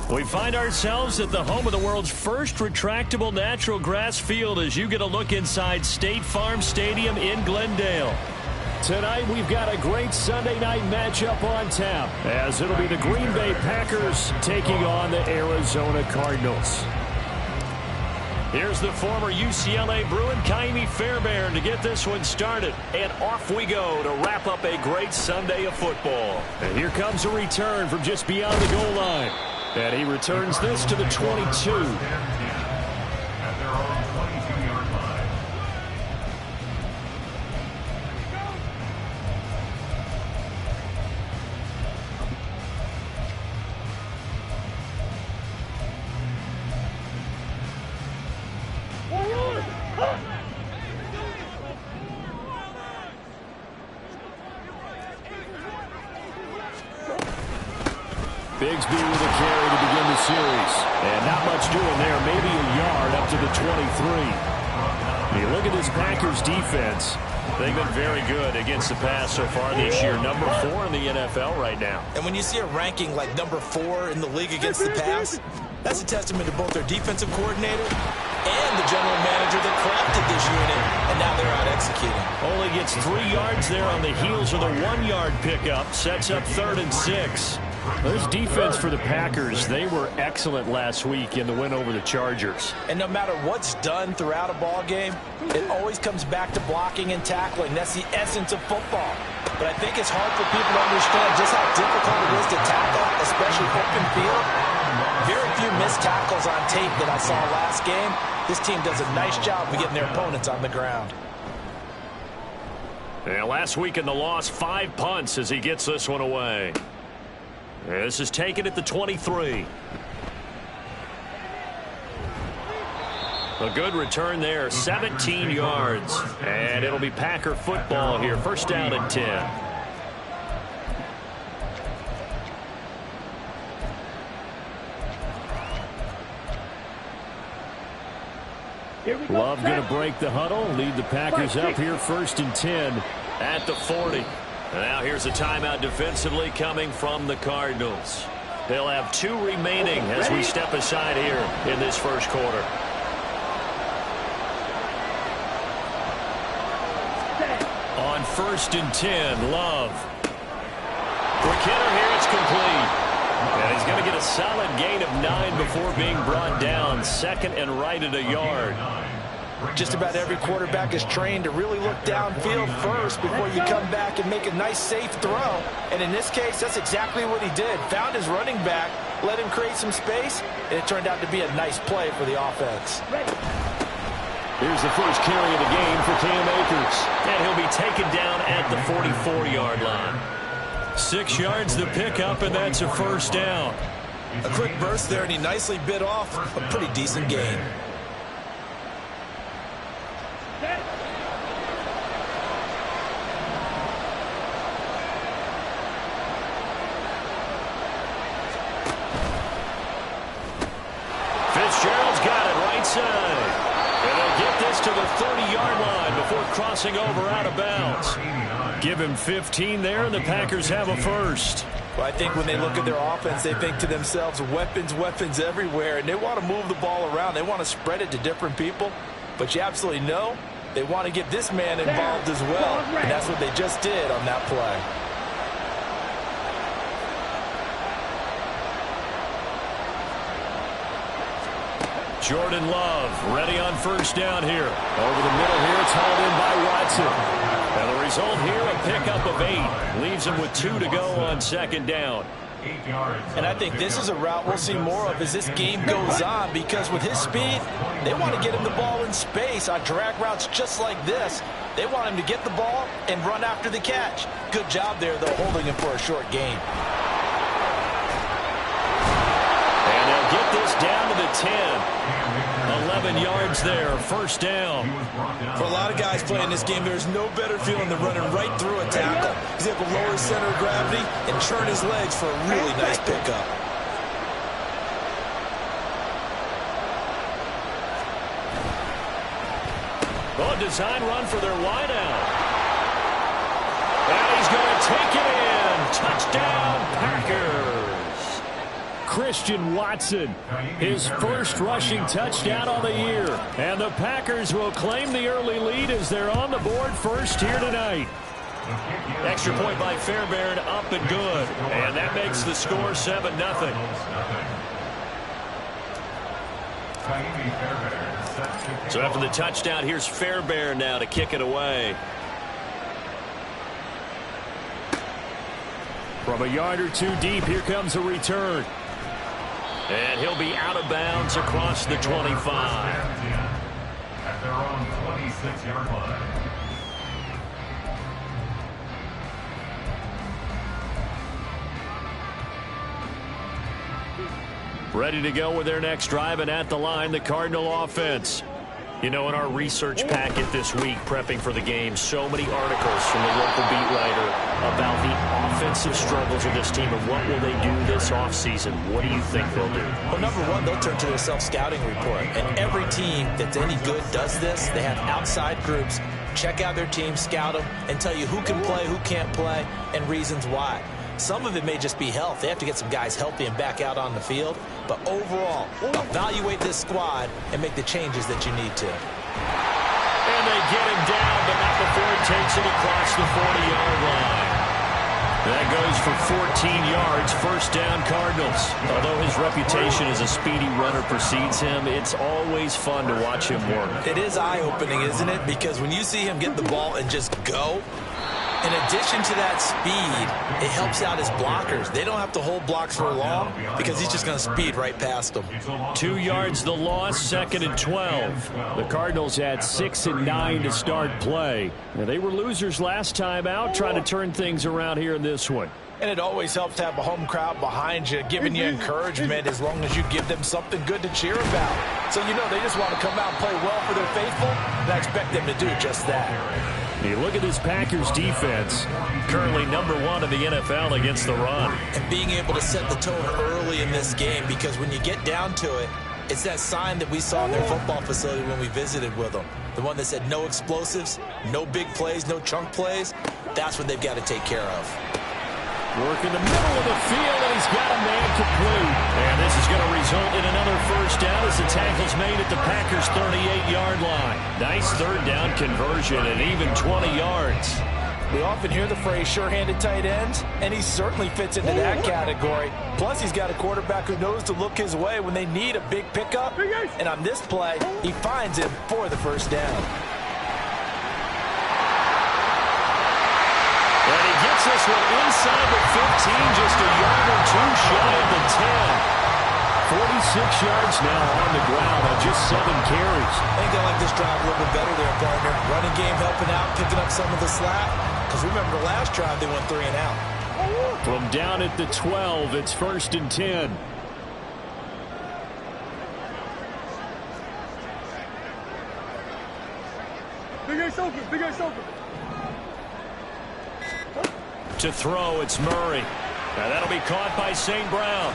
We find ourselves at the home of the world's first retractable natural grass field as you get a look inside State Farm Stadium in Glendale. Tonight we've got a great Sunday night matchup on tap as it'll be the Green Bay Packers taking on the Arizona Cardinals. Here's the former UCLA Bruin, Kaimi Fairbairn, to get this one started. And off we go to wrap up a great Sunday of football. And here comes a return from just beyond the goal line. And he returns this to the 22. Bigsby with a carry to begin the series. And not much doing there. Maybe a yard up to the 23. You look at this Packers defense. They've been very good against the pass so far this year. Number 4 in the NFL right now. And when you see a ranking like number 4 in the league against the pass, that's a testament to both their defensive coordinator and the general manager that crafted this unit, and now they're out executing. Only gets 3 yards there on the heels of the 1-yard pickup. Sets up 3rd and 6. This defense for the Packers, they were excellent last week in the win over the Chargers. And no matter what's done throughout a ball game, it always comes back to blocking and tackling. That's the essence of football. But I think it's hard for people to understand just how difficult it is to tackle, especially open field. Very few missed tackles on tape that I saw last game. This team does a nice job of getting their opponents on the ground. And last week in the loss, 5 punts as he gets this one away. This is taken at the 23. A good return there, 17 yards. And it'll be Packer football here. First down and 10. Love going to break the huddle, lead the Packers up here 1st and 10 at the 40. Now here's a timeout defensively coming from the Cardinals. They'll have 2 remaining as we step aside here in this first quarter. On 1st and 10, Love. Quick hitter here, it's complete. And he's going to get a solid gain of 9 before being brought down. 2nd and right at a yard. Just about every quarterback is trained to really look downfield first before you come back and make a nice, safe throw. And in this case, that's exactly what he did. Found his running back, let him create some space, and it turned out to be a nice play for the offense. Here's the first carry of the game for Cam Akers. And he'll be taken down at the 44-yard line. 6 yards the pickup, and that's a first down. A quick burst there, and he nicely bit off a pretty decent gain. Fitzgerald's got it right side. And they'll get this to the 30-yard line before crossing over out of bounds. Give him 15 there, and the Packers have a first. Well, I think when they look at their offense, they think to themselves, weapons, weapons everywhere, and they want to move the ball around. They want to spread it to different people, but you absolutely know they want to get this man involved as well, and that's what they just did on that play. Jordan Love ready on first down here. Over the middle here, it's hauled in by Watson. And the result here, a pickup of 8. Leaves him with 2 to go on 2nd down. And I think this is a route we'll see more of as this game goes on, because with his speed, they want to get him the ball in space on drag routes just like this. They want him to get the ball and run after the catch. Good job there, though, holding him for a short gain. And they'll get this down to the 10. 11 yards there, first down. For a lot of guys playing this game, there's no better feeling than running right through a tackle. He's able to lower his center of gravity and turn his legs for a really nice pickup. Oh, design run for their wideout. And he's going to take it in. Touchdown, Packers. Christian Watson, his first rushing touchdown on the year. And the Packers will claim the early lead as they're on the board first here tonight. Extra point by Fairbairn, up and good. And that makes the score 7-0. So after the touchdown, here's Fairbairn now to kick it away. From a yard or two deep, here comes a return. And he'll be out of bounds across the 25. At their own 26-yard line. Ready to go with their next drive, and at the line, the Cardinal offense. You know, in our research packet this week, prepping for the game, so many articles from the local beat writer about the offensive struggles of this team and what will they do this offseason. What do you think they'll do? Well, number one, they'll turn to their self-scouting report. And every team that's any good does this. They have outside groups, check out their team, scout them, and tell you who can play, who can't play, and reasons why. Some of it may just be health. They have to get some guys healthy and back out on the field. But overall, evaluate this squad and make the changes that you need to. And they get him down, but not before it takes him across the 40-yard line. That goes for 14 yards, first down Cardinals. Although his reputation as a speedy runner precedes him, it's always fun to watch him work. It is eye-opening, isn't it? Because when you see him get the ball and just go, in addition to that speed, it helps out his blockers. They don't have to hold blocks for long because he's just going to speed right past them. 2 yards the loss, 2nd and 12. The Cardinals had 6 and 9 to start play. Now, they were losers last time out, trying to turn things around here in this one. And it always helps to have a home crowd behind you, giving you encouragement as long as you give them something good to cheer about. So, you know, they just want to come out and play well for their faithful, and I expect them to do just that. You look at this Packers defense, currently #1 in the NFL against the run. And being able to set the tone early in this game, because when you get down to it, it's that sign that we saw in their football facility when we visited with them. The one that said no explosives, no big plays, no chunk plays. That's what they've got to take care of. Work in the middle of the field, and he's got a man complete. And this is going to result in another first down as the tackle's made at the Packers' 38-yard line. Nice third down conversion and even 20 yards. We often hear the phrase sure-handed tight ends, and he certainly fits into that category. Plus, he's got a quarterback who knows to look his way when they need a big pickup. And on this play, he finds him for the first down. And he gets this one inside the 15, just a yard or two shy of the 10. 46 yards now on the ground on just 7 carries. I think they like this drive a little bit better there, partner. Running game helping out, picking up some of the slack. Because remember, the last drive they went 3 and out. From down at the 12, it's 1st and 10. Big Ace open, Big Ace open. To throw, it's Murray. Now that'll be caught by St. Brown.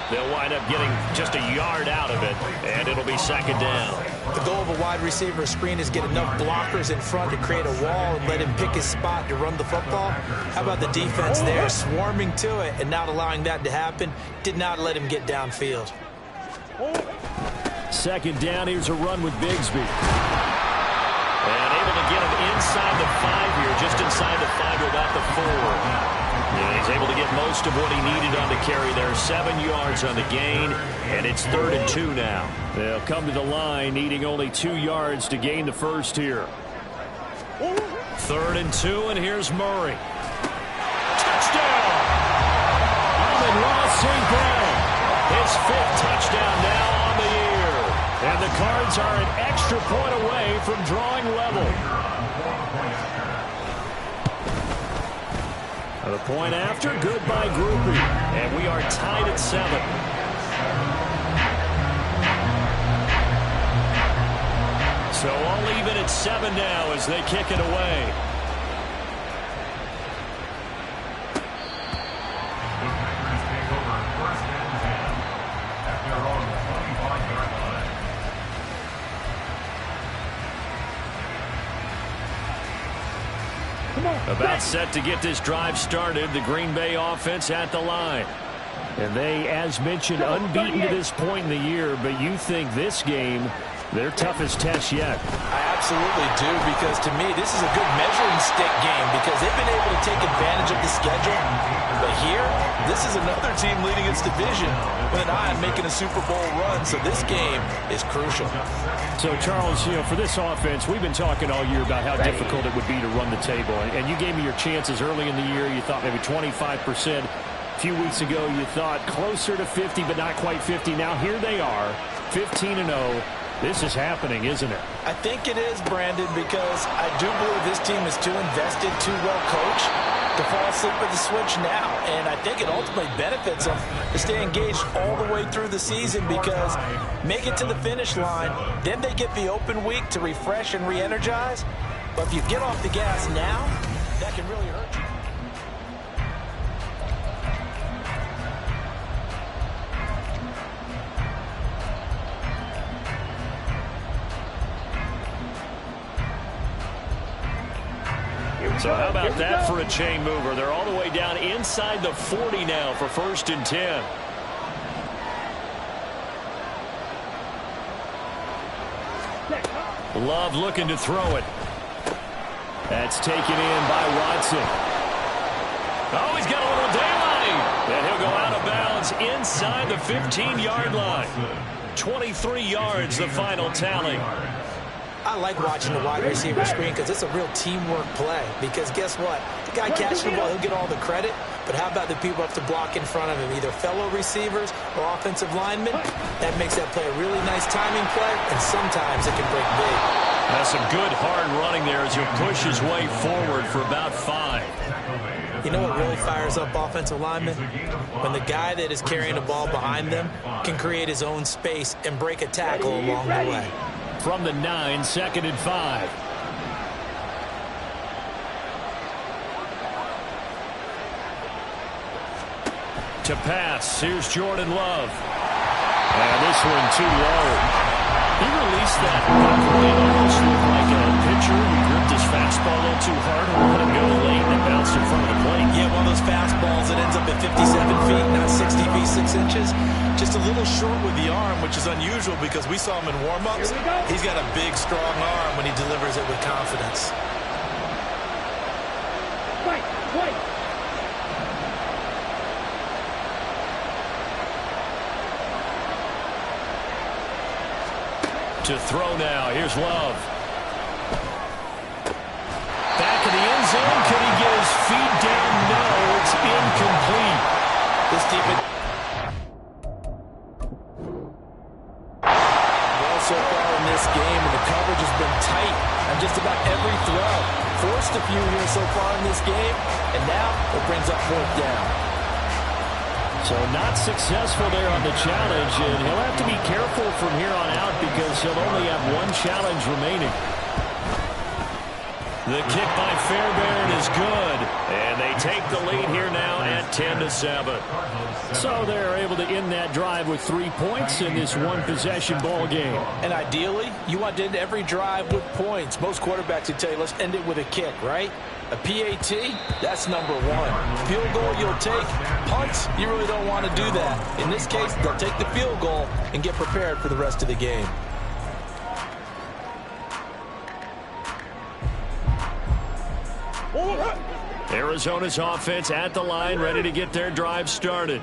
They'll wind up getting just a yard out of it, and it'll be 2nd down. The goal of a wide receiver screen is get enough blockers in front to create a wall and let him pick his spot to run the football. How about the defense there, swarming to it and not allowing that to happen? Did not let him get downfield. 2nd down, here's a run with Bigsby. And able to get him inside the 5 here, just inside the 5 to about the 4. Yeah, he's able to get most of what he needed on the carry there. 7 yards on the gain, and it's 3rd and 2 now. They'll come to the line, needing only 2 yards to gain the first here. 3rd and 2, and here's Murray. Touchdown! Amon-Ra St. Brown. His 5th touchdown now on the year. And the Cards are an extra point away from drawing level. The point after, good by Groupie. And we are tied at 7. So all even at 7 now as they kick it away. About set to get this drive started. The Green Bay offense at the line. And they, as mentioned, unbeaten to this point in the year, but you think this game, their toughest test yet. I absolutely do, because to me, this is a good measuring stick game because they've been able to take advantage of the schedule. But here, this is another team leading its division with an eye on making a Super Bowl run, so this game is crucial. So, Charles, you know, for this offense, we've been talking all year about how difficult it would be to run the table. And you gave me your chances early in the year. You thought maybe 25%. A few weeks ago, you thought closer to 50, but not quite 50. Now, here they are, 15-0. This is happening, isn't it? I think it is, Brandon, because I do believe this team is too invested, too well coached to fall asleep at the switch now. And I think it ultimately benefits them to stay engaged all the way through the season because make it to the finish line, then they get the open week to refresh and re-energize. But if you get off the gas now, that can really hurt you. So how about that for a chain mover? They're all the way down inside the 40 now for 1st and 10. Love looking to throw it. That's taken in by Watson. Oh, he's got a little daylight. And he'll go out of bounds inside the 15-yard line. 23 yards, the final tally. I like watching the wide receiver screen because it's a real teamwork play. Because guess what? The guy catching the ball, he'll get all the credit. But how about the people up to block in front of him, either fellow receivers or offensive linemen? That makes that play a really nice timing play, and sometimes it can break big. That's some good hard running there as he'll push his way forward for about 5. You know what really fires up offensive linemen? When the guy that is carrying the ball behind them can create his own space and break a tackle along the way. From the 9, 2nd and 5. To pass, here's Jordan Love. And this one too low. He released that buckle. It almost looked like a pitcher who gripped his fastball a little too hard and let him go late and it bounced in front of the plate. Yeah, one of those fastballs that ends up at 57 feet, not 60 feet, 6 inches. Just a little short with the arm, which is unusual because we saw him in warm-ups. He's got a big, strong arm when he delivers it with confidence. Wait. To throw now. Here's Love. Back in the end zone. Could he get his feet down? No, it's incomplete. This defense. Well, so far in this game, and the coverage has been tight on just about every throw. Forced a few here so far in this game, and now it brings up 4th down. So not successful there on the challenge, and he'll have to be careful from here on out because he'll only have 1 challenge remaining. The kick by Fairbairn is good, and they take the lead here now at 10-7. So they're able to end that drive with 3 points in this one-possession ball game. And ideally, you want to end every drive with points. Most quarterbacks would tell you, let's end it with a kick, right? A PAT, that's number 1. Field goal, you'll take. Punts, you really don't want to do that. In this case, they'll take the field goal and get prepared for the rest of the game. Arizona's offense at the line, ready to get their drive started.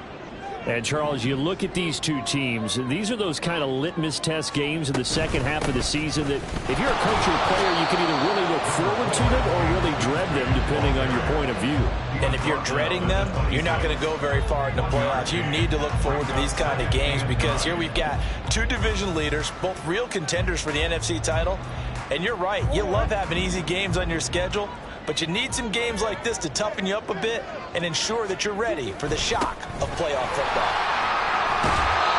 And, Charles, you look at these two teams, these are those kind of litmus test games in the second half of the season that if you're a coach or a player, you can either really look forward to them or really dread them, depending on your point of view. And if you're dreading them, you're not going to go very far in the playoffs. You need to look forward to these kind of games because here we've got 2 division leaders, both real contenders for the NFC title. And you're right, you love having easy games on your schedule, but you need some games like this to toughen you up a bit and ensure that you're ready for the shock of playoff football.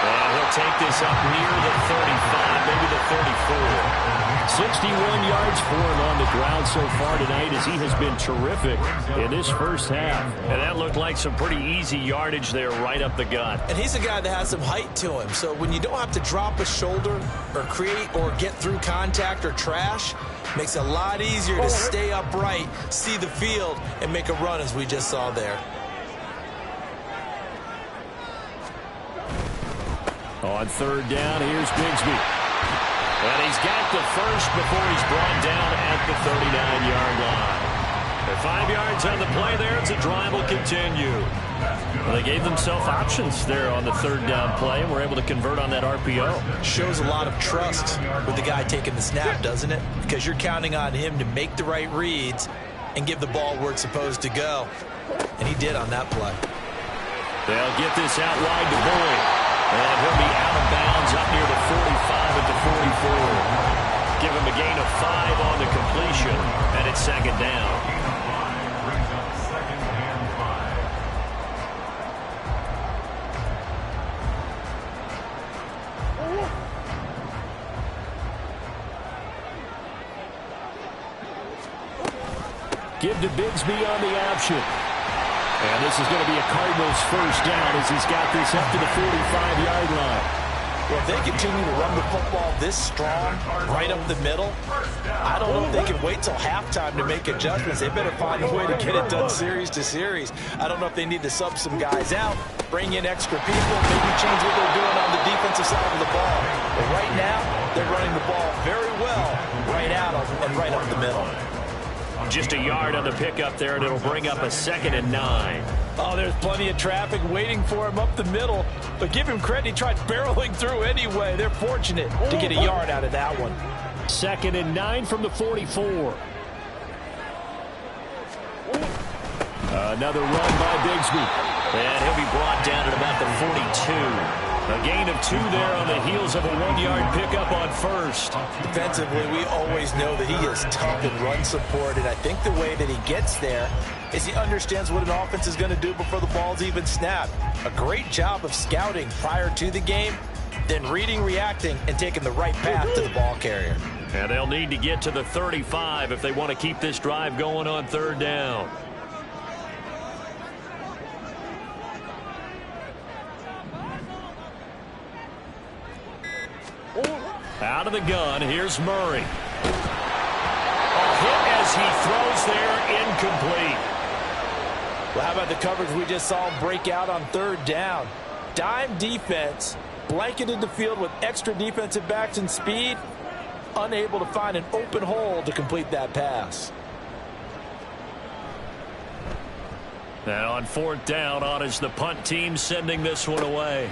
And he'll take this up near the 35, maybe the 34. 61 yards for him on the ground so far tonight as he has been terrific in this first half. And that looked like some pretty easy yardage there right up the gut. And he's a guy that has some height to him. So when you don't have to drop a shoulder or create or get through contact or trash, makes it a lot easier to stay upright, see the field, and make a run as we just saw there. On third down, here's Bigsby. And he's got the first before he's brought down at the 39-yard line. At 5 yards on the play there, as the drive will continue. Well, they gave themselves options there on the third down play, and were able to convert on that RPO. Shows a lot of trust with the guy taking the snap, doesn't it? Because you're counting on him to make the right reads and give the ball where it's supposed to go. And he did on that play. They'll get this out wide to Boyd. And he'll be out of bounds up near the 45 at the 44. Give him a gain of 5 on the completion, and it's second down. Give to Bigsby on the option. And this is going to be a Cardinals first down as he's got this up to the 45-yard line. Well, if they continue to run the football this strong, right up the middle, I don't know if they can wait till halftime to make adjustments. They better find a way to get it done series to series. I don't know if they need to sub some guys out, bring in extra people, maybe change what they're doing on the defensive side of the ball. But right now, they're running the ball very well right out and right up the middle. Just a yard on the pickup there, and it'll bring up a 2nd and 9. Oh, there's plenty of traffic waiting for him up the middle. But give him credit, he tried barreling through anyway. They're fortunate to get a yard out of that one. 2nd and 9 from the 44. Another run by Bigsby. And he'll be brought down at about the 42. A gain of 2 there on the heels of a 1-yard pickup on first. Defensively, we always know that he is tough in run support, and I think the way that he gets there is he understands what an offense is going to do before the ball's even snapped. A great job of scouting prior to the game, then reading, reacting, and taking the right path to the ball carrier. And they'll need to get to the 35 if they want to keep this drive going on third down. Out of the gun, here's Murray. A hit as he throws there, incomplete. Well, how about the coverage we just saw him break out on third down? Dime defense, blanketed the field with extra defensive backs and speed, unable to find an open hole to complete that pass. Now on fourth down, on is the punt team sending this one away.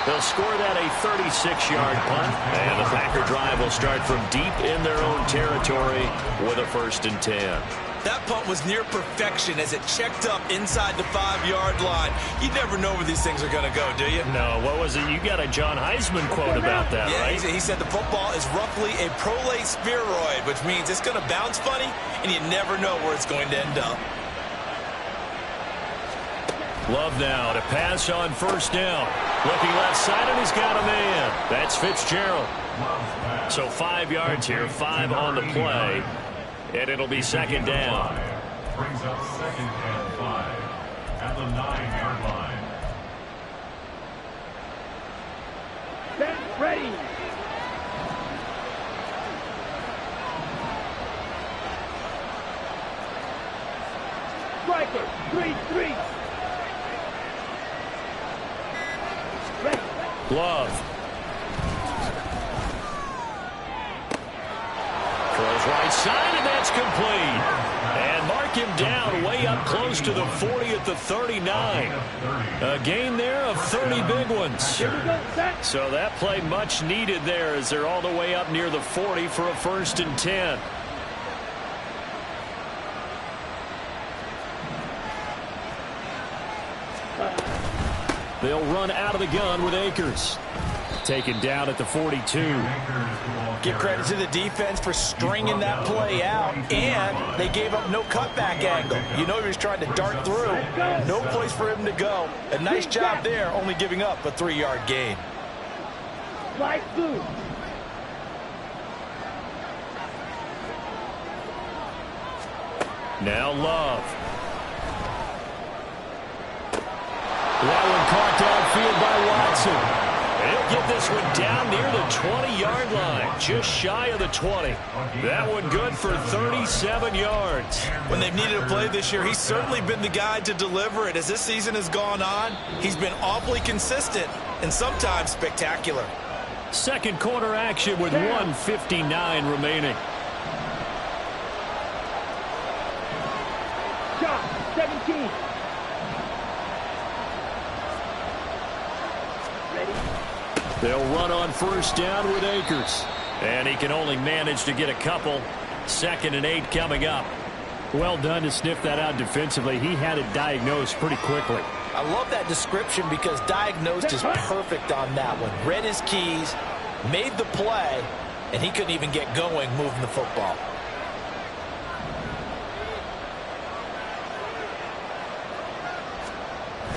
They'll score that a 36-yard punt, and the Packer drive will start from deep in their own territory with a 1st and 10. That punt was near perfection as it checked up inside the 5-yard line. You never know where these things are going to go, do you? No, what was it? You got a John Heisman quote about that, yeah, right? He said the football is roughly a prolate spheroid, which means it's going to bounce funny, and you never know where it's going to end up. Love now to pass on first down. Looking left side, and he's got a man. That's Fitzgerald. So 5 yards here, 5 on the play, and it'll be second down. Brings up 2nd and 5 at the 9-yard line. Get ready. Striker, 3-3. Love. Throws right side, and that's complete. And mark him down way up close to the 40 at the 39. A gain there of 30 big ones. So that play much needed there as they're all the way up near the 40 for a 1st and 10. They'll run out of the gun with Akers. Taken down at the 42. Give credit to the defense for stringing that play out, and they gave up no cutback angle. You know he was trying to dart through. No place for him to go. A nice job there, only giving up a 3-yard gain. Right through. Now Love. That one caught downfield by Watson. And he'll get this one down near the 20-yard line, just shy of the 20. That one good for 37 yards. When they've needed a play this year, he's certainly been the guy to deliver it. As this season has gone on, he's been awfully consistent and sometimes spectacular. Second quarter action with 1:59 remaining. Shot, 17. Ready? They'll run on first down with Akers. And he can only manage to get a couple. 2nd and 8 coming up. Well done to sniff that out defensively. He had it diagnosed pretty quickly. I love that description because diagnosed is perfect on that one. Read his keys, made the play, and he couldn't even get going moving the football.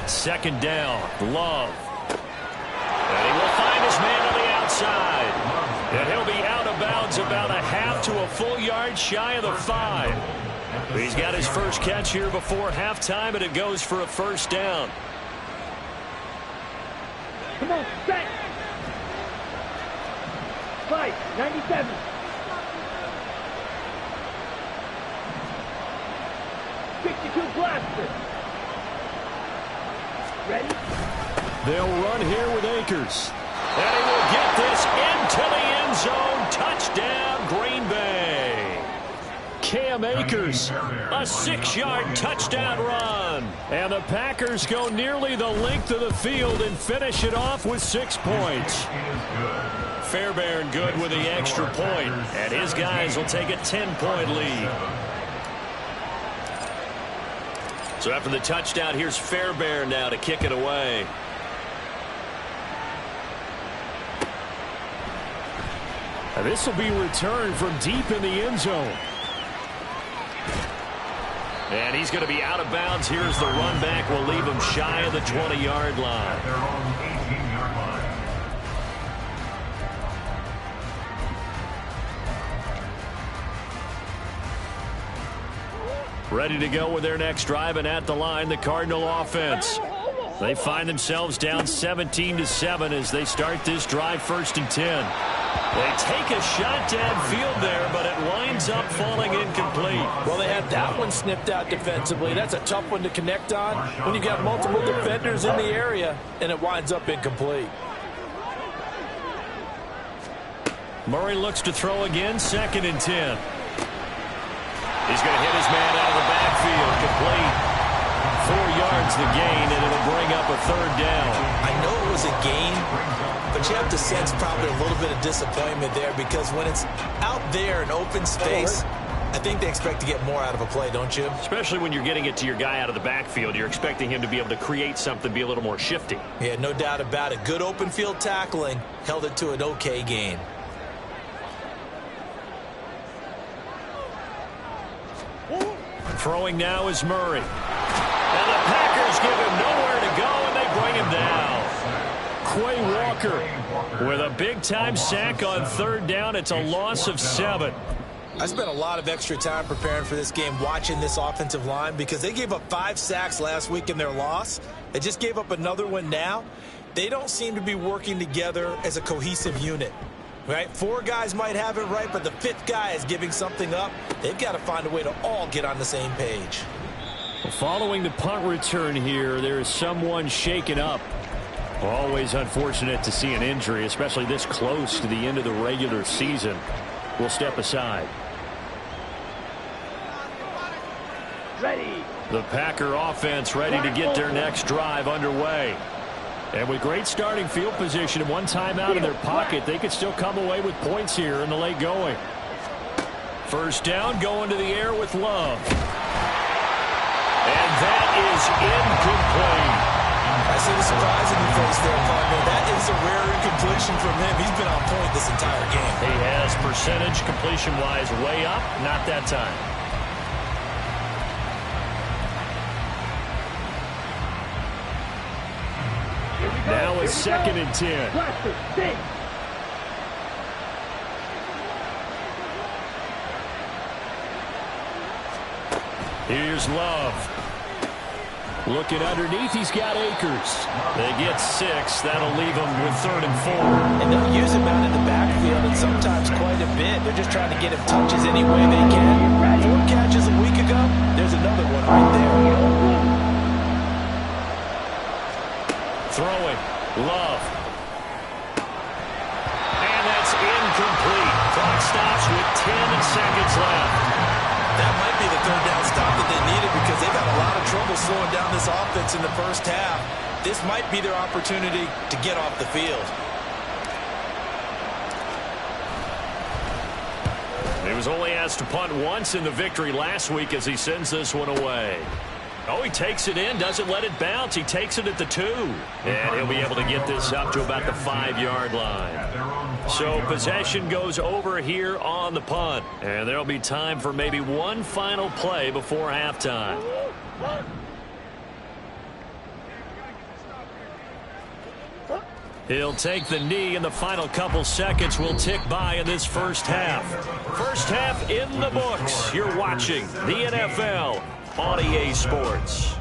Second down, Love. And he will find his man on the outside. And he'll be out of bounds about a half to a full yard shy of the 5. He's got his first catch here before halftime, and it goes for a first down. Come on, set. 5, 97. Blaster. Ready? They'll run here with Akers. And he will get this into the end zone. Touchdown, Green Bay. Cam Akers, a 6-yard touchdown run. And the Packers go nearly the length of the field and finish it off with 6 points. Fairbairn good with the extra point, and his guys will take a 10-point lead. So after the touchdown, here's Fairbairn now to kick it away. And this will be returned from deep in the end zone. And he's going to be out of bounds. Here's the run back. Will leave him shy of the 20-yard line. Their own 18-yard line. Ready to go with their next drive, and at the line, the Cardinal offense. They find themselves down 17-7 as they start this drive, 1st and 10. They take a shot downfield there, but it winds up falling incomplete. Well, they had that one snipped out defensively. That's a tough one to connect on when you've got multiple defenders in the area, and it winds up incomplete. Murray looks to throw again, 2nd and 10. He's going to hit his man out of the backfield, complete. 4 yards the gain, and it'll bring up a 3rd down. I know it was a gain, but you have to sense probably a little bit of disappointment there because when it's out there in open space, I think they expect to get more out of a play, don't you? Especially when you're getting it to your guy out of the backfield. You're expecting him to be able to create something, be a little more shifty. Yeah, no doubt about it. Good open field tackling, held it to an okay gain. Throwing now is Murray. And the Packers give him nowhere to go, and they bring him down. Quay Walker with a big-time sack on 3rd down. It's a loss of 7. I spent a lot of extra time preparing for this game watching this offensive line because they gave up 5 sacks last week in their loss. They just gave up another one now. They don't seem to be working together as a cohesive unit. Right? 4 guys might have it right, but the 5th guy is giving something up. They've got to find a way to all get on the same page. Well, following the punt return here, there is someone shaken up. Always unfortunate to see an injury, especially this close to the end of the regular season. We'll step aside. Ready. The Packer offense ready to get their next drive underway. And with great starting field position and 1 timeout in their pocket, they could still come away with points here in the late going. 1st down, going to the air with Love. And that is incomplete. I see the surprise in your face there, partner. That is a rare incompletion from him. He's been on point this entire game. He has percentage completion-wise way up, not that time. Now it's 2nd and 10. Blaster, 6. Here's Love. Looking underneath, he's got Akers. They get 6. That'll leave them with 3rd and 4. And they'll use him out in the backfield, and sometimes quite a bit. They're just trying to get him touches any way they can. 4 catches a week ago. There's another one right there. Throwing. Love. And that's incomplete. Clock stops with 10 seconds left. That might be the 3rd down stop that they needed because they've had a lot of trouble slowing down this offense in the first half. This might be their opportunity to get off the field. He was only asked to punt once in the victory last week as he sends this one away. Oh, he takes it in, doesn't let it bounce. He takes it at the 2. And he'll be able to get this up to about the 5-yard line. So possession goes over here on the punt. And there'll be time for maybe one final play before halftime. He'll take the knee, and the final couple seconds will tick by in this first half. First half in the books. You're watching the NFL on EA Sports.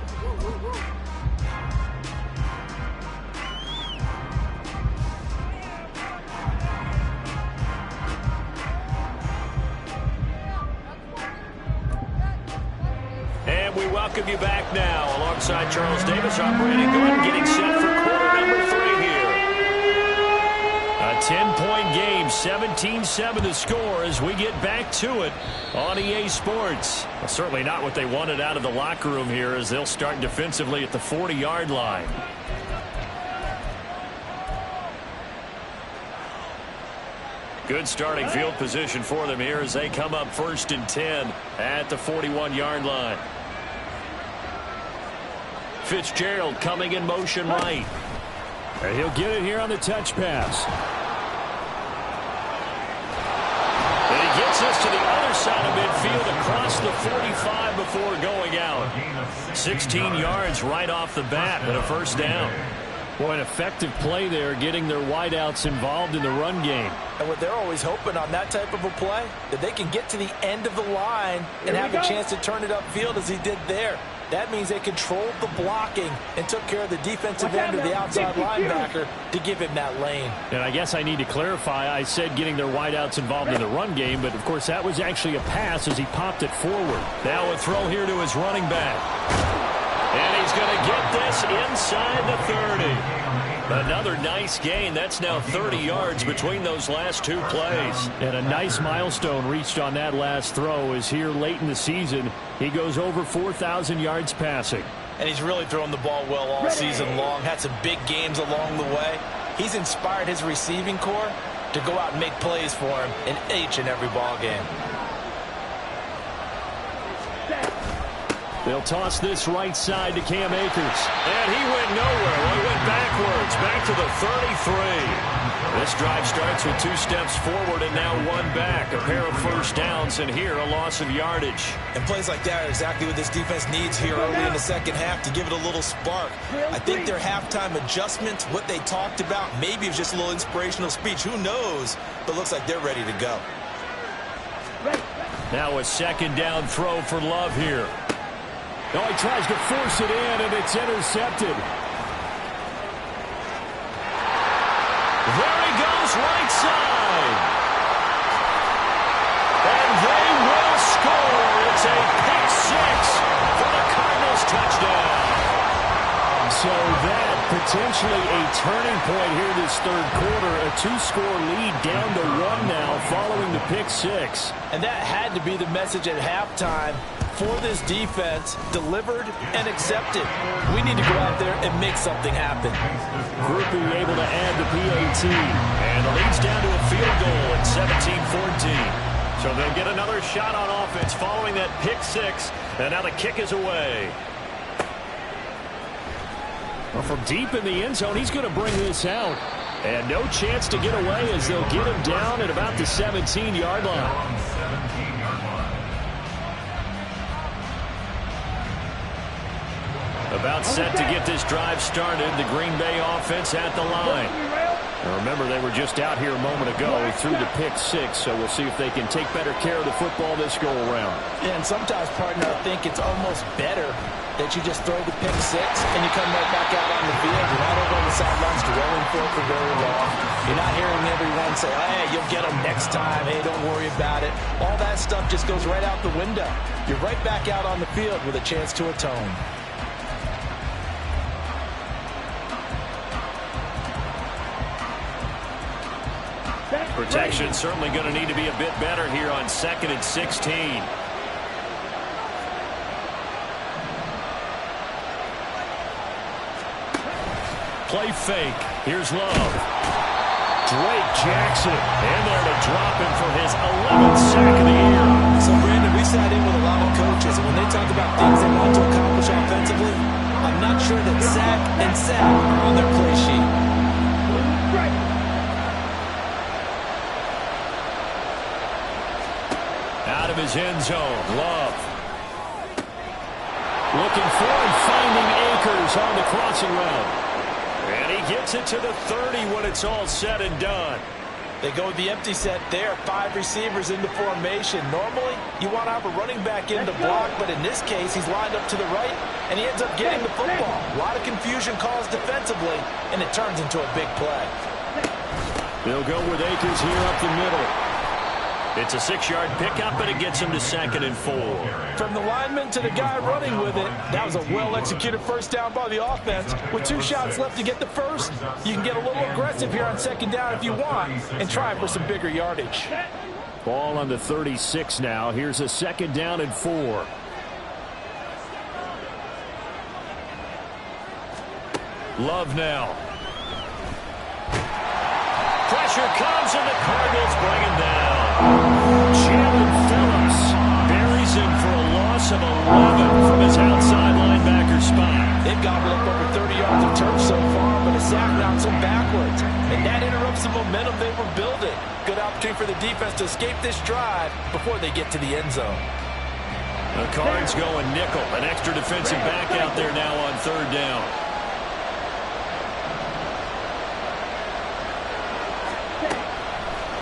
And we welcome you back now alongside Charles Davis, I'm Brandon Gordon, getting set for quarter number 3 here. A 10-point game, 17-7 the score as we get back to it on EA Sports. Well, certainly not what they wanted out of the locker room here as they'll start defensively at the 40-yard line. Good starting field position for them here as they come up 1st and 10 at the 41-yard line. Fitzgerald coming in motion right. And he'll get it here on the touch pass. And he gets us to the other side of midfield across the 45 before going out. 16 yards right off the bat and a first down. Boy, an effective play there, getting their wideouts involved in the run game. And what they're always hoping on that type of a play, that they can get to the end of the line and have a chance to turn it upfield as he did there. That means they controlled the blocking and took care of the defensive end or the outside linebacker to give him that lane. And I guess I need to clarify, I said getting their wideouts involved in the run game, but of course that was actually a pass as he popped it forward. Now a throw here to his running back. And he's going to get this inside the 30. Another nice gain. That's now 30 yards between those last 2 plays. And a nice milestone reached on that last throw is here late in the season. He goes over 4,000 yards passing. And he's really thrown the ball well all season long. Had some big games along the way. He's inspired his receiving corps to go out and make plays for him in each and every ball game. They'll toss this right side to Cam Akers. And he went nowhere. He went backwards, back to the 33. This drive starts with 2 steps forward and now 1 back. A pair of first downs, and here a loss of yardage. And plays like that are exactly what this defense needs here early in the second half to give it a little spark. I think their halftime adjustment, what they talked about, maybe it was just a little inspirational speech. Who knows? But looks like they're ready to go. Now a second down throw for Love here. Oh, he tries to force it in, and it's intercepted. There he goes, right side. And they will score. It's a pick 6 for the Cardinals touchdown. So that potentially a turning point here this third quarter. A 2-score lead down to 1 now following the pick 6. And that had to be the message at halftime for this defense, delivered and accepted. We need to go out there and make something happen. Groupie able to add the PAT. And the lead's down to a field goal at 17-14. So they'll get another shot on offense following that pick 6. And now the kick is away. Well, from deep in the end zone, he's going to bring this out. And no chance to get away as they'll get him down at about the 17-yard line. About set to get this drive started. The Green Bay offense at the line. Now remember, they were just out here a moment ago through the pick 6, so we'll see if they can take better care of the football this go-around. And sometimes, partner, I think it's almost better that you just throw the pick six and you come right back out on the field. You're not over on the sidelines rolling for it for very long. You're not hearing everyone say, hey, you'll get them next time. Hey, don't worry about it. All that stuff just goes right out the window. You're right back out on the field with a chance to atone. Protection certainly going to need to be a bit better here on 2nd and 16. Play fake. Here's Love. Drake Jackson in there to drop him for his 11th sack of the year. So, Brandon, we sat in with a lot of coaches, and when they talk about things they want to accomplish offensively, I'm not sure that sack and sack are on their play sheet. Out of his end zone, Love. Looking for and finding Akers on the crossing route. And he gets it to the 30 when it's all said and done. They go with the empty set there, 5 receivers into formation. Normally, you want to have a running back in to block, but in this case, he's lined up to the right, and he ends up getting the football. A lot of confusion caused defensively, and it turns into a big play. They'll go with Akers here up the middle. It's a 6-yard pickup, and it gets him to 2nd and 4. From the lineman to the guy running with it, that was a well-executed first down by the offense. With 2 shots left to get the first, you can get a little aggressive here on 2nd down if you want and try for some bigger yardage. Ball on the 36 now. Here's a 2nd down and 4. Love now. Pressure comes, and the Cardinals bring him down. Jalen Phillips buries him for a loss of 11 from his outside linebacker spot. They've gobbled up over 30 yards of turf so far, but a sack knocks them backwards. And that interrupts the momentum they were building. Good opportunity for the defense to escape this drive before they get to the end zone. The Cards going nickel. An extra defensive back out there now on 3rd down.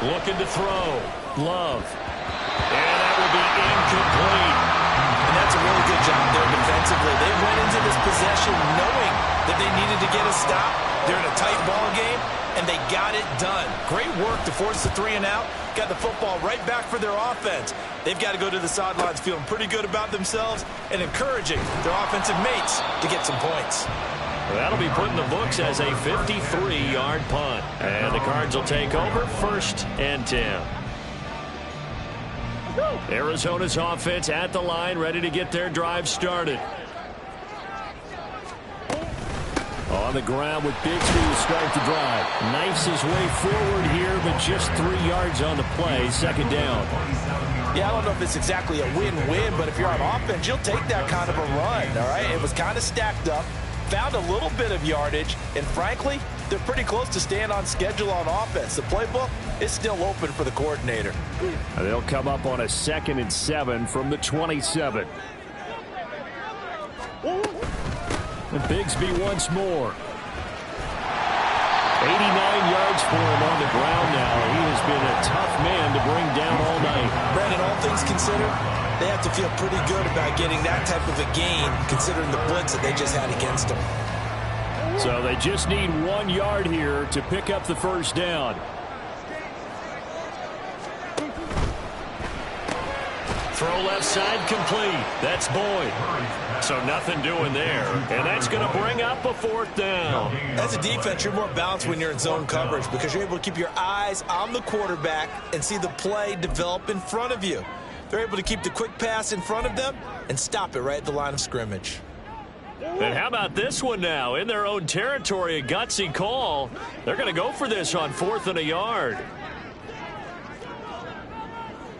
Looking to throw. Love. And that will be incomplete. And that's a really good job there defensively. They went into this possession knowing that they needed to get a stop. They're in a tight ball game, and they got it done. Great work to force the 3 and out. Got the football right back for their offense. They've got to go to the sidelines feeling pretty good about themselves and encouraging their offensive mates to get some points. That'll be put in the books as a 53-yard punt. And the Cards will take over 1st and 10. Arizona's offense at the line, ready to get their drive started. On the ground with Bigsby to start the drive. Knifes his way forward here, but just 3 yards on the play. 2nd down. Yeah, I don't know if it's exactly a win-win, but if you're on offense, you'll take that kind of a run, all right? It was kind of stacked up. Found a little bit of yardage, and frankly, they're pretty close to staying on schedule on offense. The playbook is still open for the coordinator. They'll come up on a 2nd and 7 from the 27. And Bigsby once more. 89 yards for him on the ground now. He has been a tough man to bring down all night. Brandon, all things considered, they have to feel pretty good about getting that type of a gain, considering the blitz that they just had against them. So they just need 1 yard here to pick up the first down. Throw left side complete. That's Boyd. So nothing doing there. And that's going to bring up a 4th down. As a defense, you're more balanced when you're in zone coverage because you're able to keep your eyes on the quarterback and see the play develop in front of you. They're able to keep the quick pass in front of them and stop it right at the line of scrimmage. And how about this one now? In their own territory, a gutsy call. They're going to go for this on 4th and a yard.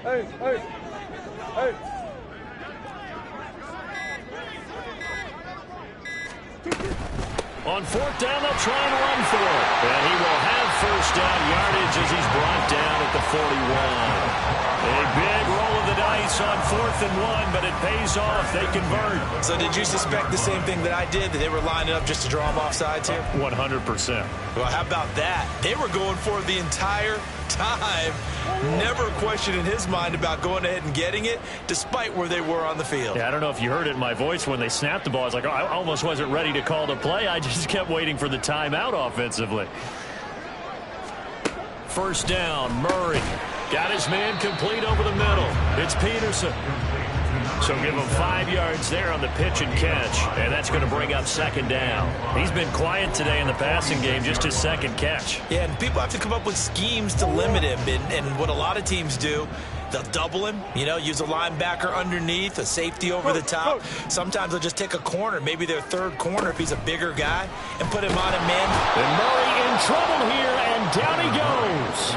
Hey, hey, hey. On 4th down, they'll try and run for it. And he will have first down yardage as he's brought down at the 41. A big roll of the dice space on 4th and 1, but it pays off. They convert. So did you suspect the same thing that I did, that they were lining up just to draw them offsides here? 100%. Well, how about that? They were going for it the entire time. Never question in his mind about going ahead and getting it, despite where they were on the field. Yeah, I don't know if you heard it in my voice when they snapped the ball. I was like, oh, I almost wasn't ready to call the play. I just kept waiting for the timeout offensively. First down, Murray. Got his man complete over the middle. It's Peterson. So give him 5 yards there on the pitch and catch. And that's going to bring up 2nd down. He's been quiet today in the passing game, just his 2nd catch. Yeah, and people have to come up with schemes to limit him. And what a lot of teams do, they'll double him, use a linebacker underneath, a safety over the top. Sometimes they'll just take a corner, maybe their 3rd corner if he's a bigger guy, and put him on a man. And Murray in trouble here, and down he goes.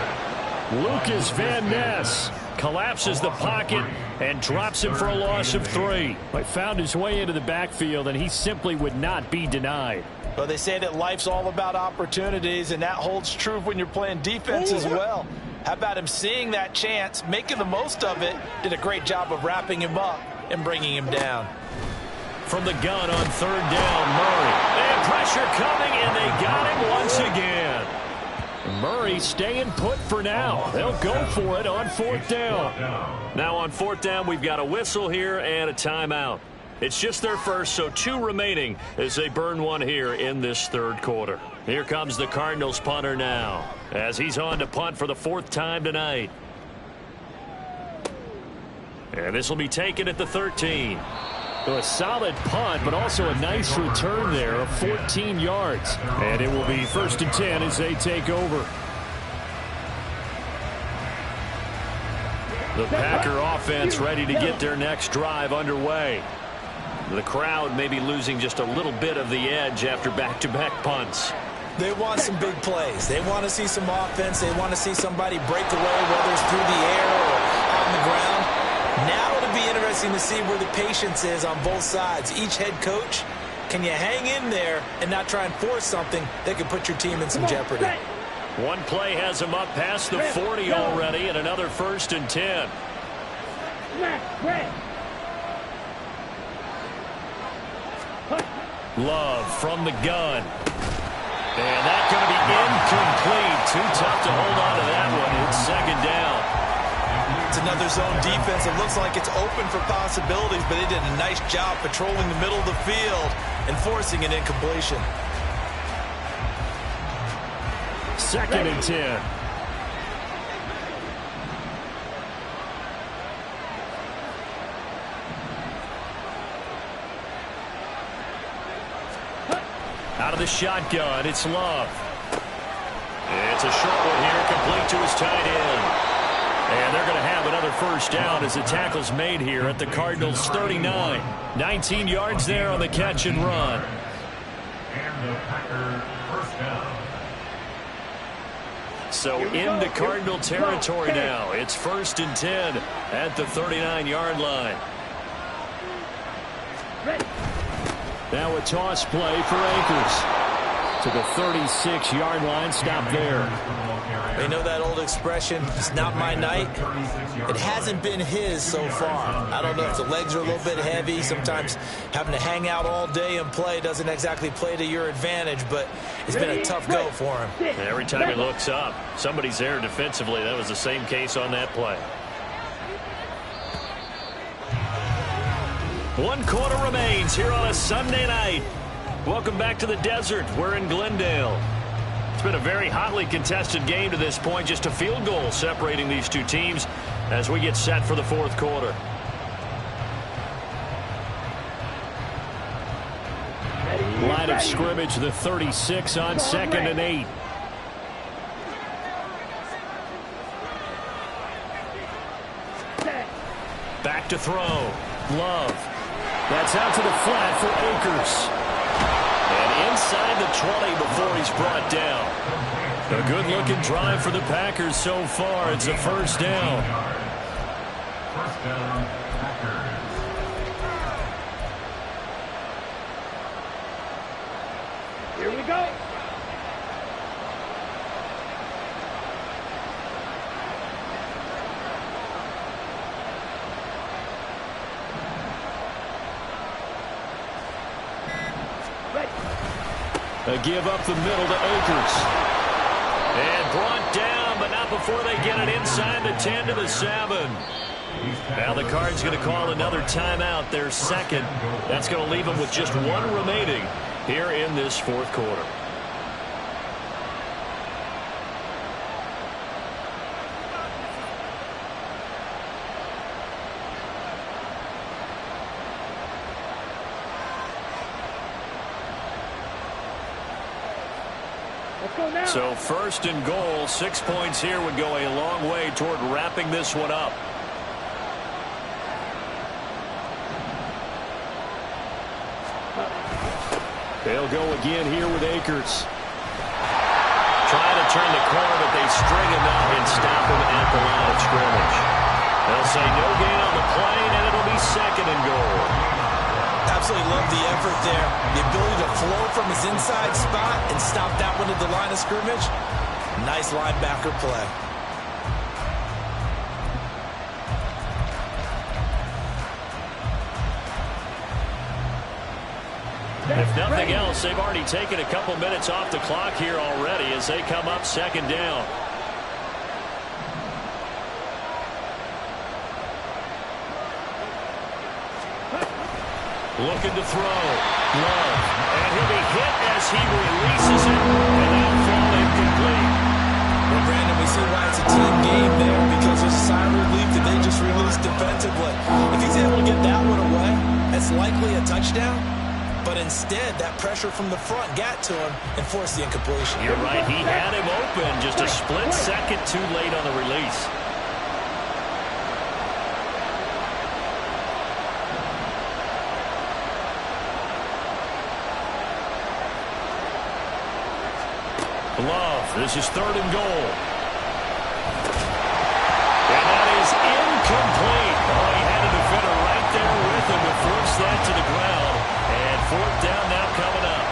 Lucas Van Ness collapses the pocket and drops him for a loss of 3. But found his way into the backfield, and he simply would not be denied. Well, they say that life's all about opportunities, and that holds true when you're playing defense as well. How about him seeing that chance, making the most of it, did a great job of wrapping him up and bringing him down. From the gun on 3rd down, Murray. And pressure coming, and they got him once again. Murray staying put for now. They'll go for it on 4th down. Now on 4th down, we've got a whistle here and a timeout. It's just their first, so 2 remaining as they burn one here in this 3rd quarter. Here comes the Cardinals punter now, as he's on to punt for the 4th time tonight. And this will be taken at the 13. So a solid punt, but also a nice return there of 14 yards. And it will be 1st and 10 as they take over. The Packer offense ready to get their next drive underway. The crowd may be losing just a little bit of the edge after back-to-back punts. They want some big plays. They want to see some offense. They want to see somebody break away, whether it's through the air or on the ground. Now it'll be interesting to see where the patience is on both sides. Each head coach, can you hang in there and not try and force something that could put your team in some jeopardy? One play has him up past the 40 already, and another 1st and 10. Love from the gun. And that's going to be incomplete. Too tough to hold on to that one. It's 2nd down. It's another zone defense. It looks like it's open for possibilities, but they did a nice job patrolling the middle of the field and forcing an incompletion. 2nd and 10. Out of the shotgun, it's Love. It's a short one here, complete to his tight end. And they're going to have another 1st down as the tackle's made here at the Cardinals' 39. 19 yards there on the catch and run. And the Packers 1st down. So into Cardinal territory now. It's 1st and 10 at the 39-yard line. Now a toss play for Akers to the 36-yard line. Stop there. They know that old expression, it's not my night. It hasn't been his so far. I don't know if the legs are a little bit heavy. Sometimes having to hang out all day and play doesn't exactly play to your advantage, but it's been a tough go for him. And every time he looks up, somebody's there defensively. That was the same case on that play. 1 quarter remains here on a Sunday night. Welcome back to the desert. We're in Glendale. It's been a very hotly contested game to this point. Just a field goal separating these two teams as we get set for the 4th quarter. Line of scrimmage, the 36 on 2nd and 8. Back to throw. Love. That's out to the flat for Akers. And inside the 20 before he's brought down. A good-looking drive for the Packers so far. It's a 1st down. 1st down, Packers. Here we go. A give up the middle to Akers. And brought down, but not before they get it inside the 10 to the 7. Now the Cards going to call another timeout, their second. That's going to leave them with just one remaining here in this fourth quarter. So first and goal, 6 points here would go a long way toward wrapping this one up. They'll go again here with Akers. Trying to turn the corner, but they string him out and stop him at the line of scrimmage. They'll say no gain on the play, and it'll be second and goal. Absolutely love the effort there. The ability to flow from his inside spot and stop that one at the line of scrimmage. Nice linebacker play. If nothing else, they've already taken a couple minutes off the clock here already as they come up second down. Looking to throw. Love. And he'll be hit as he releases it. And that'll fall incomplete. Well, Brandon, we see why it's a team game there because there's a sign of relief that they just released defensively. If he's able to get that one away, that's likely a touchdown. But instead, that pressure from the front got to him and forced the incompletion. You're right. He had him open. Just a split second too late on the release. Love. This is third and goal. And that is incomplete. Oh, he had a defender right there with him to force that to the ground. And fourth down now coming up.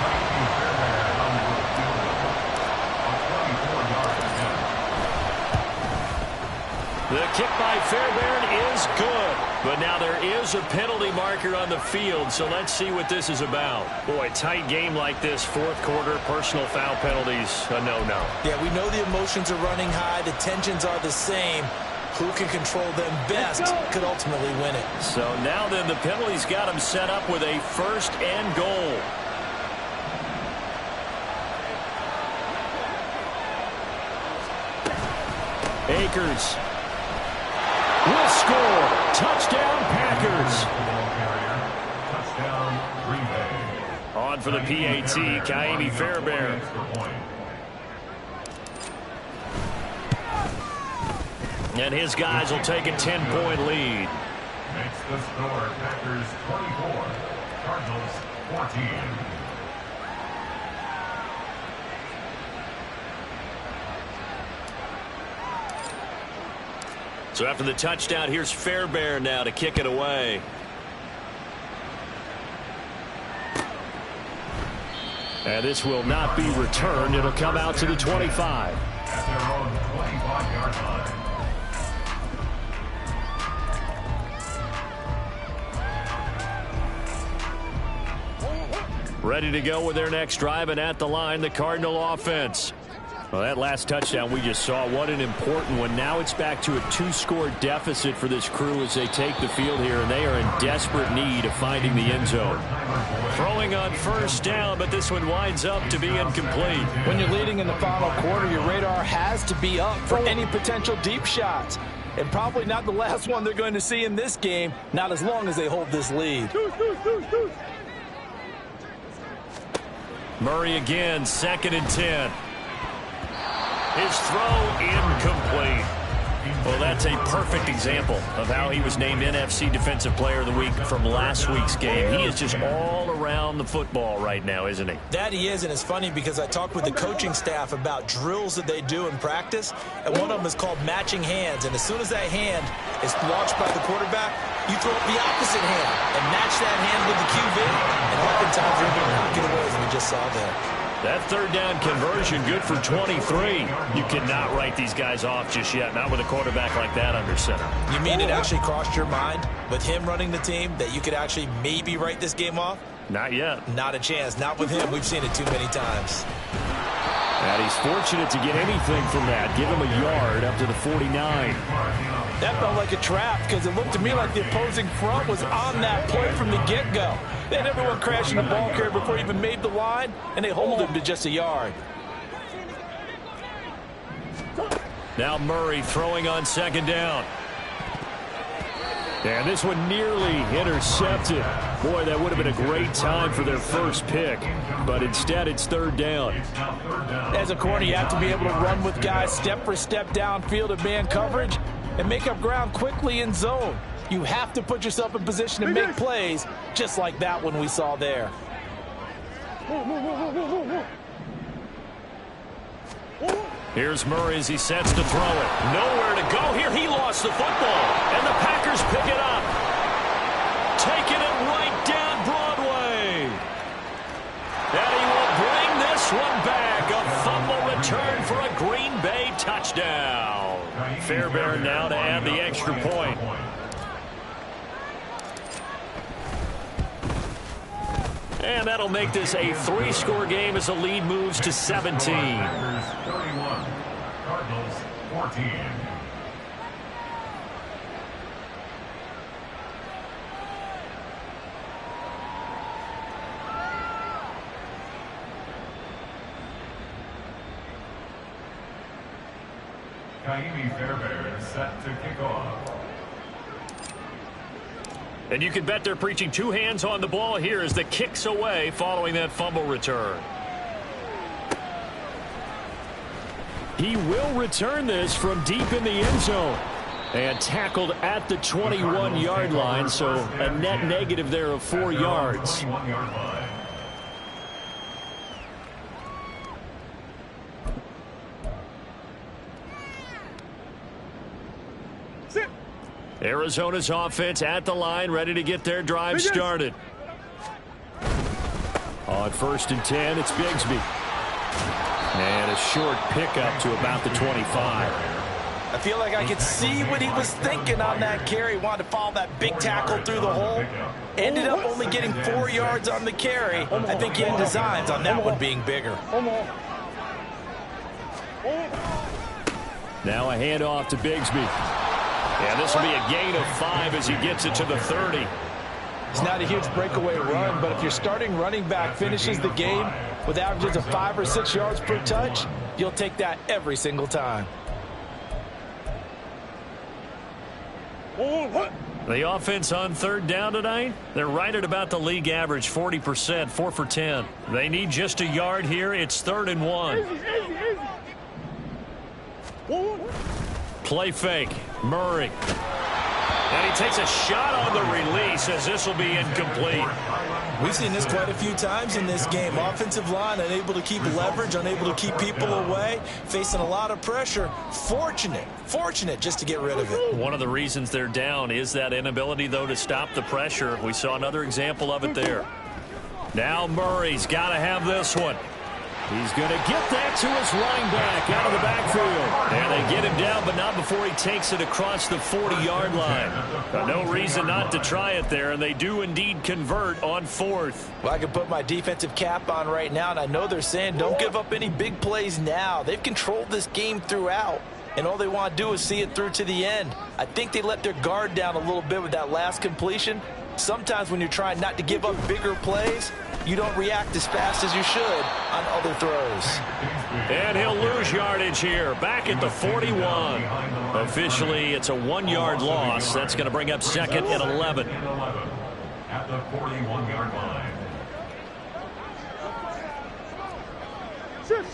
The kick by Fairbairn is good. But now there is a penalty marker on the field, so let's see what this is about. Boy, tight game like this, fourth quarter, personal foul penalties, a no-no. Yeah, we know the emotions are running high. The tensions are the same. Who can control them best could ultimately win it. So now then, the penalties got him set up with a first and goal. Akers will score. Touchdown, Packers. Touchdown, Green Bay. On for the PAT, Kaimi Fairbairn. And his guys will take a 10-point lead. Makes the score Packers 24, Cardinals 14. So after the touchdown, here's Fairbairn now to kick it away. And this will not be returned. It'll come out to the 25. At their own 25-yard line. Ready to go with their next drive, and at the line, the Cardinal offense. Well, that last touchdown we just saw, what an important one. Now it's back to a 2-score deficit for this crew as they take the field here, and they are in desperate need of finding the end zone. Throwing on first down, but this one winds up to be incomplete. When you're leading in the final quarter, your radar has to be up for any potential deep shots. And probably not the last one they're going to see in this game, not as long as they hold this lead. Murray again, 2nd and 10. His throw incomplete. Well, that's a perfect example of how he was named NFC Defensive Player of the Week from last week's game. He is just all around the football right now, isn't he? That he is, and it's funny because I talked with the coaching staff about drills that they do in practice, and one of them is called matching hands. And as soon as that hand is launched by the quarterback, you throw up the opposite hand and match that hand with the QB, and oftentimes you're going to knock it away, as we just saw there. That third down conversion good for 23. You cannot write these guys off just yet, not with a quarterback like that under center. You mean it actually crossed your mind with him running the team that you could actually maybe write this game off? Not yet. Not a chance. Not with him. We've seen it too many times. And he's fortunate to get anything from that. Give him a yard up to the 49. That felt like a trap because it looked to me like the opposing front was on that play from the get-go. They had everyone crashing the ball carrier before he even made the line, and they hold him to just a yard. Now Murray throwing on second down. And this one nearly intercepted. Boy, that would have been a great time for their first pick. But instead, it's third down. As a corner, you have to be able to run with guys step for step downfield in man coverage and make up ground quickly in zone. You have to put yourself in position to make plays, just like that one we saw there. Here's Murray as he sets to throw it. Nowhere to go here. He lost the football. And the Packers pick it up. Taking it right down Broadway. And he will bring this one back. A fumble return for a Green Bay touchdown. Fairbairn now to add the extra point. And that'll make this a 3-score game as the lead moves to 17. 31, Cardinals 14. Fairbairn set to kick off. And you can bet they're preaching two hands on the ball here as the kick's away following that fumble return. He will return this from deep in the end zone. And tackled at the 21-yard line, so a net negative there of 4 yards. Arizona's offense at the line, ready to get their drive started. On 1st and 10, it's Bigsby. And a short pickup to about the 25. I feel like I could see what he was thinking on that carry. He wanted to follow that big tackle through the hole. Ended up only getting 4 yards on the carry. I think he had designs on that one being bigger. Now a handoff to Bigsby. And this will be a gain of 5 as he gets it to the 30. It's not a huge breakaway run, but if your starting running back finishes the game with averages of 5 or 6 yards per touch, you'll take that every single time. The offense on 3rd down tonight, they're right at about the league average, 40%, 4 for 10. They need just a yard here. It's 3rd and 1. Play fake. Murray. And he takes a shot on the release as this will be incomplete. We've seen this quite a few times in this game. Offensive line unable to keep leverage, unable to keep people away, facing a lot of pressure. Fortunate just to get rid of it. One of the reasons they're down is that inability, though, to stop the pressure. We saw another example of it there. Now Murray's got to have this one. He's going to get that to his running back out of the backfield. And they get him down, but not before he takes it across the 40-yard line. No reason not to try it there, and they do indeed convert on 4th. Well, I can put my defensive cap on right now, and I know they're saying don't give up any big plays now. They've controlled this game throughout, and all they want to do is see it through to the end. I think they let their guard down a little bit with that last completion. Sometimes when you're trying not to give up bigger plays, you don't react as fast as you should on other throws. And he'll lose yardage here, back at the 41. Officially, it's a 1-yard loss. That's going to bring up 2nd and 11. At the 41-yard line. Shit.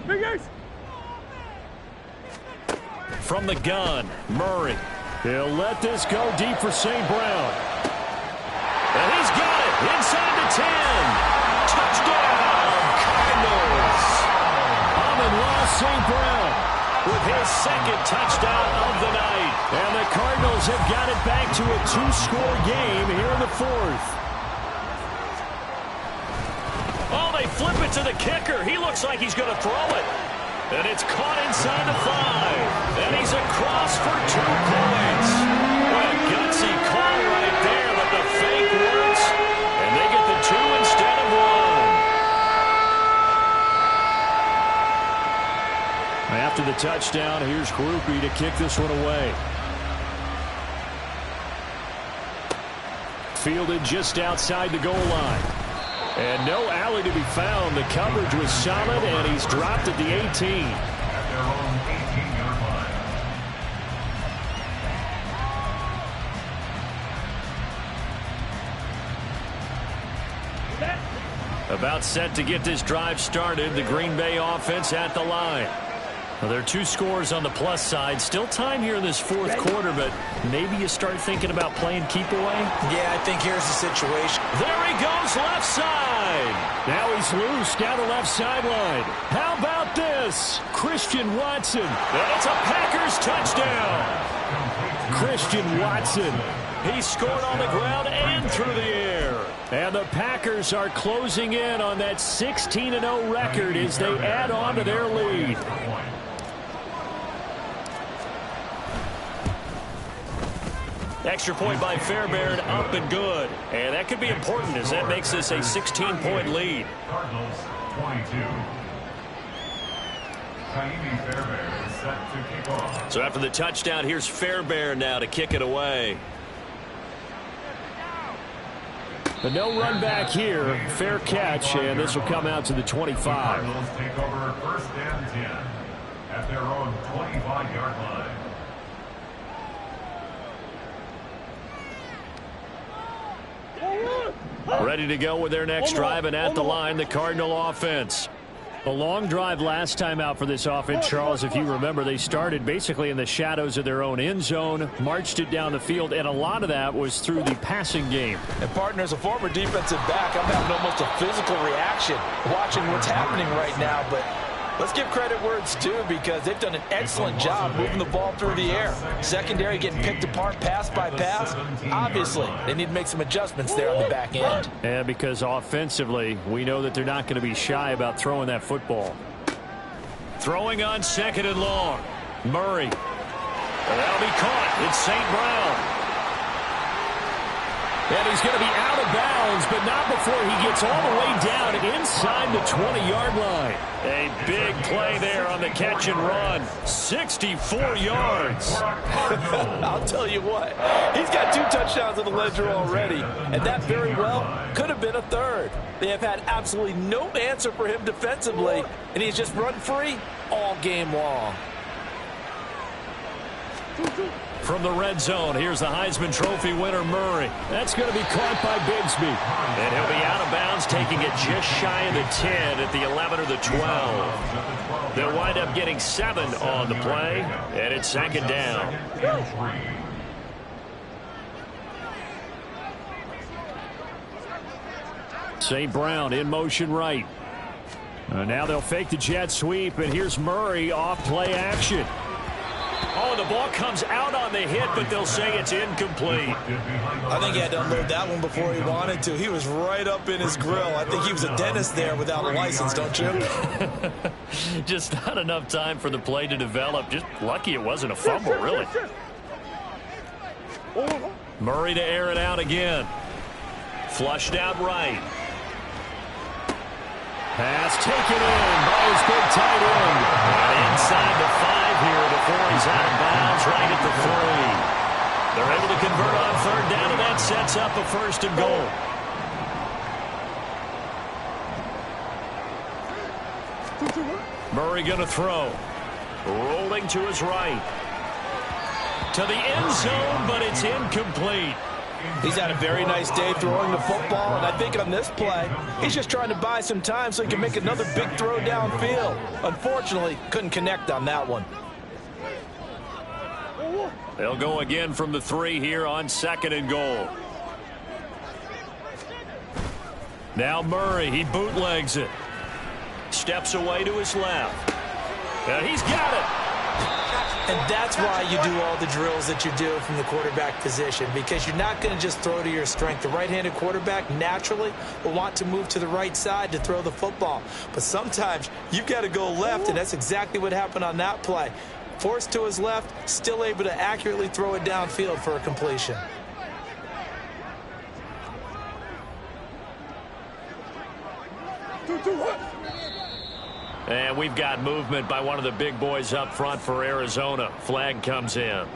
Big Ace. From the gun, Murray. He'll let this go deep for St. Brown. And he's got it inside the 10. Touchdown, Cardinals. Amon-Ra St. Brown with his 2nd touchdown of the night. And the Cardinals have got it back to a 2-score game here in the 4th. Oh, they flip it to the kicker. He looks like he's going to throw it. And it's caught inside the 5. And he's across for 2 points. What a gutsy call right the touchdown. Here's Groupie to kick this one away. Fielded just outside the goal line. And no alley to be found. The coverage was solid, and he's dropped at the 18. At their own 18-yard line. About set to get this drive started. The Green Bay offense at the line. Well, there are 2 scores on the plus side. Still time here in this fourth quarter, but maybe you start thinking about playing keep away? Yeah, I think here's the situation. There he goes left side. Now he's loose down the left sideline. How about this? Christian Watson. And it's a Packers touchdown. Christian Watson. He scored on the ground and through the air. And the Packers are closing in on that 16-0 record as they add on to their lead. Extra point by Fairbairn, up and good. And that could be important as that makes this a 16-point lead. Cardinals 22. Fairbairn is set to kick off. So after the touchdown, here's Fairbairn now to kick it away. But no run back here. Fair catch, and this will come out to the 25. Cardinals take over 1st and 10 at their own 25-yard line. Ready to go with their next drive, and at the line, the Cardinal offense. A long drive last time out for this offense, Charles. If you remember, they started basically in the shadows of their own end zone, marched it down the field, and a lot of that was through the passing game. And partner, as a former defensive back, I'm having almost a physical reaction watching what's happening right now. But let's give credit where it's due, because they've done an excellent job moving the ball through the air. Secondary getting picked apart pass by pass. Obviously, they need to make some adjustments there on the back end. And because offensively, we know that they're not going to be shy about throwing that football. Throwing on 2nd and long. Murray. That'll be caught. It's St. Brown. And he's going to be out of bounds, but not before he gets all the way down inside the 20-yard line. A big play there on the catch and run. 64 yards. I'll tell you what, he's got 2 touchdowns in the ledger already, and that very well could have been a 3rd. They have had absolutely no answer for him defensively, and he's just run free all game long. From the red zone, here's the Heisman Trophy winner, Murray. That's going to be caught by Bigsby. And he'll be out of bounds, taking it just shy of the 10 at the 11 or the 12. They'll wind up getting 7 on the play, and it's 2nd down. St. Brown in motion right. Now they'll fake the jet sweep, and here's Murray off play action. Oh, the ball comes out on the hit, but they'll say it's incomplete. I think he had to unload that one before he wanted to. He was right up in his grill. I think he was a dentist there without a license, don't you? Just not enough time for the play to develop. Just lucky it wasn't a fumble, really. Murray to air it out again. Flushed out right. Pass taken in by his big tight end. And inside the 5 here before he's out of bounds right at the 3. They're able to convert on 3rd down, and that sets up a 1st and goal. Murray going to throw. Rolling to his right. To the end zone, but it's incomplete. He's had a very nice day throwing the football, and I think on this play, he's just trying to buy some time so he can make another big throw downfield. Unfortunately, couldn't connect on that one. They'll go again from the 3 here on 2nd and goal. Now Murray, he bootlegs it. Steps away to his left. And he's got it. And that's why you do all the drills that you do from the quarterback position, because you're not going to just throw to your strength. The right-handed quarterback naturally will want to move to the right side to throw the football. But sometimes you've got to go left, and that's exactly what happened on that play. Forced to his left, still able to accurately throw it downfield for a completion. And we've got movement by one of the big boys up front for Arizona. Flag comes in.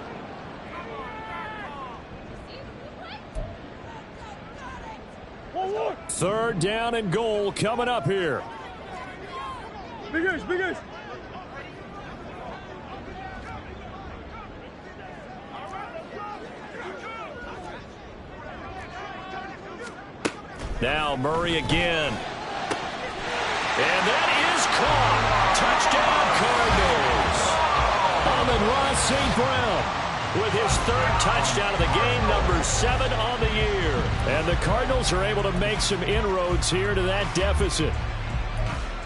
Third down and goal coming up here. Big ace, big ace. Now Murray again. And that is caught. Touchdown Cardinals. Amon-Ra St. Brown with his third touchdown of the game, number 7 on the year. And the Cardinals are able to make some inroads here to that deficit.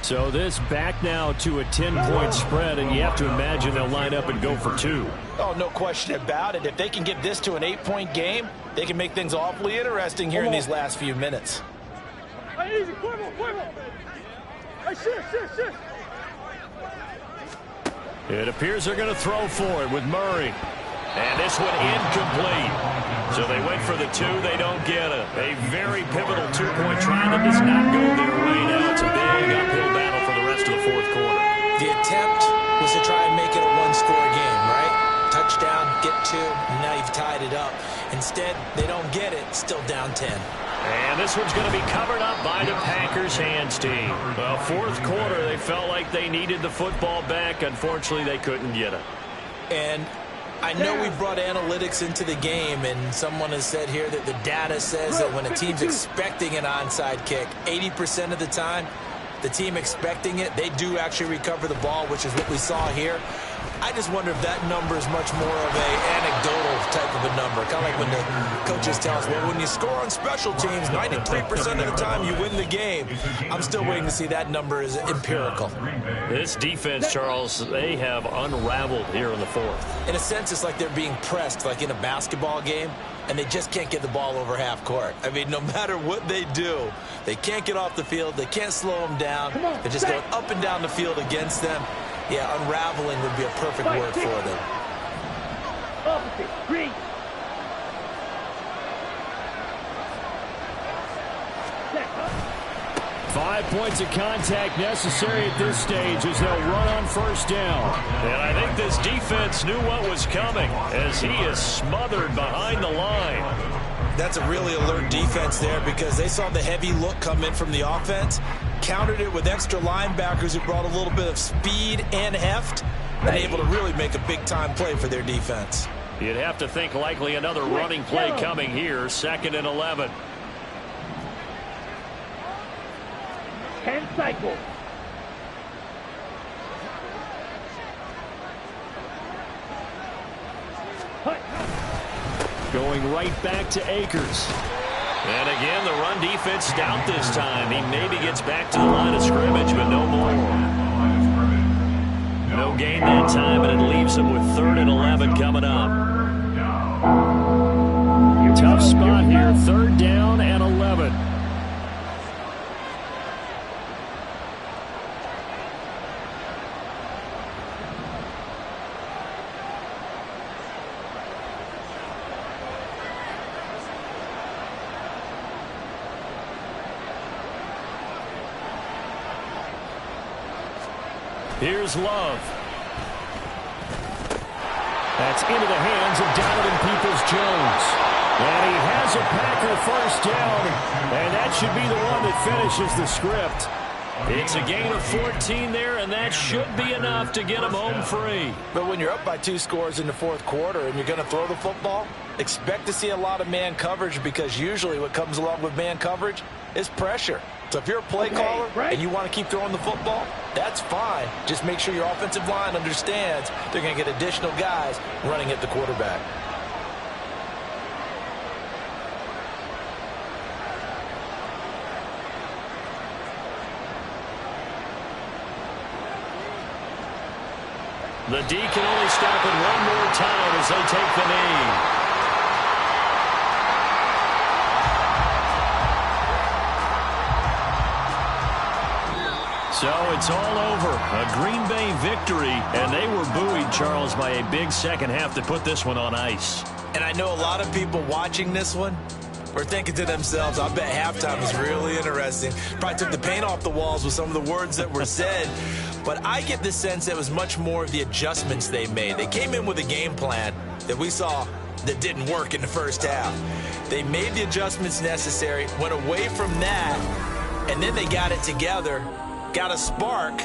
So this back now to a 10-point spread, and you have to imagine they'll line up and go for 2. Oh, no question about it. If they can get this to an 8-point game, they can make things awfully interesting here in these last few minutes. Hey, easy, Cuervo. Hey, shift. It appears they're going to throw for it with Murray. And this one incomplete. So they went for the 2. They don't get it. A very pivotal 2-point try that does not go their way. Now it's a big uphill battle for the rest of the fourth quarter. The attempt was to try and make it a one-score game, right? Touchdown, get 2, and now you've tied it up. Instead, they don't get it. Still down 10. And this one's going to be covered up by the Packers hands team. Well, fourth quarter, they felt like they needed the football back. Unfortunately, they couldn't get it. And I know we brought analytics into the game, and someone has said here that the data says that when a team's expecting an onside kick, 80% of the time, the team expecting it, they do actually recover the ball, which is what we saw here. I just wonder if that number is much more of a anecdotal type of a number. Kind of like when the coaches tell us, well, when you score on special teams, 93% of the time you win the game. I'm still waiting to see that number is empirical. This defense, Charles, they have unraveled here in the fourth. In a sense, it's like they're being pressed, like in a basketball game, and they just can't get the ball over half court. I mean, no matter what they do, they can't get off the field. They can't slow them down. They're just going up and down the field against them. Yeah, unraveling would be a perfect word for them. Opposite, green. Five points of contact necessary at this stage as they'll run on first down. And I think this defense knew what was coming as he is smothered behind the line. That's a really alert defense there because they saw the heavy look come in from the offense, countered it with extra linebackers who brought a little bit of speed and heft, and able to really make a big-time play for their defense. You'd have to think likely another running play coming here, 2nd and 11. 10 cycles. Going right back to Akers. And again, the run defense stout this time. He maybe gets back to the line of scrimmage, but no more. No gain that time, and it leaves him with 3rd and 11 coming up. Tough spot here, 3rd down and 11. Here's Love. That's into the hands of Donovan Peoples-Jones. And he has a Packer first down, and that should be the one that finishes the script. It's a gain of 14 there, and that should be enough to get him home free. But when you're up by 2 scores in the fourth quarter and you're going to throw the football, expect to see a lot of man coverage because usually what comes along with man coverage is pressure. So if you're a play caller and you want to keep throwing the football, that's fine. Just make sure your offensive line understands they're going to get additional guys running at the quarterback. The D can only stop it one more time as they take the knee. So it's all over. A Green Bay victory, and they were buoyed, Charles, by a big second half to put this one on ice. And I know a lot of people watching this one were thinking to themselves, I bet halftime is really interesting. Probably took the paint off the walls with some of the words that were said. But I get the sense that it was much more of the adjustments they made. They came in with a game plan that we saw that didn't work in the first half. They made the adjustments necessary, went away from that, and then they got it together, got a spark.